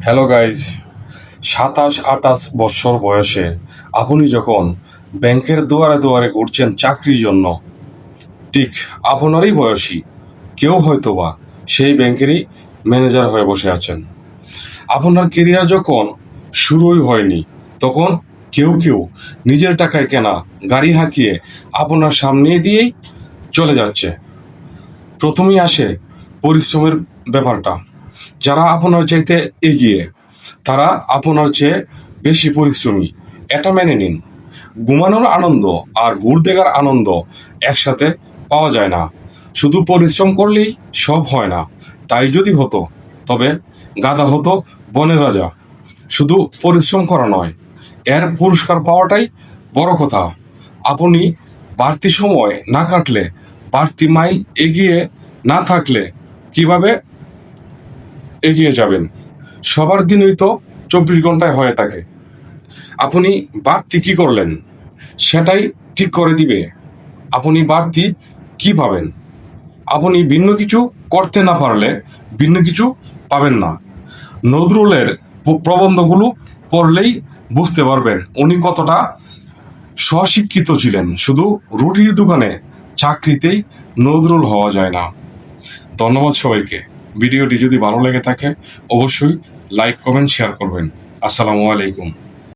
Hello guys, 27-28 বছর বয়সে আপনি যখন ব্যাংকের দুয়ারে দুয়ারে ঘুরছেন চাকরির জন্য, ঠিক আপনারই বয়সী কেউ হয়তোবা সেই ব্যাংকেরই ম্যানেজার হয়ে বসে আছেন। আপনার কেরিয়ার যখন শুরুই হয়নি, তখন কেউ কেউ নিজের টাকায় কেনা গাড়ি হাঁকিয়ে আপনার সামনে দিয়েই চলে যাচ্ছে। প্রথমেই আসে পরিশ্রমের ব্যাপারটা। যারা আপনার চাইতে এগিয়ে, তারা আপনার চেয়ে বেশি পরিশ্রমী, এটা মেনে নিন। ঘুমানোর আনন্দ আর ভোর দেখার আনন্দ একসাথে পাওয়া যায় না। শুধু পরিশ্রম করলেই সব হয় না। তাই যদি হতো, তবে গাধা হতো বনের রাজা। শুধু পরিশ্রম করা নয়, এর পুরস্কার পাওয়াটাই বড় কথা। আপনি বাড়তি সময় না কাটলে, বাড়তি মাইল এগিয়ে না থাকলে কিভাবে এগিয়ে যাবেন? সবার দিনই তো 24 ঘন্টায় হয়ে থাকে। আপনি বাড়তি কি করলেন সেটাই ঠিক করে দিবে আপনি বাড়তি কি পাবেন। আপনি ভিন্ন কিছু করতে না পারলে ভিন্ন কিছু পাবেন না। নজরুলের প্রবন্ধগুলো পড়লেই বুঝতে পারবেন উনি কতটা স্বশিক্ষিত ছিলেন। শুধু রুটির দোকানে চাকরিতেই নজরুল হওয়া যায় না। ধন্যবাদ সবাইকে। ভিডিওটি যদি ভালো লেগে থাকে অবশ্যই লাইক, কমেন্ট, শেয়ার করবেন। আসসালামু আলাইকুম।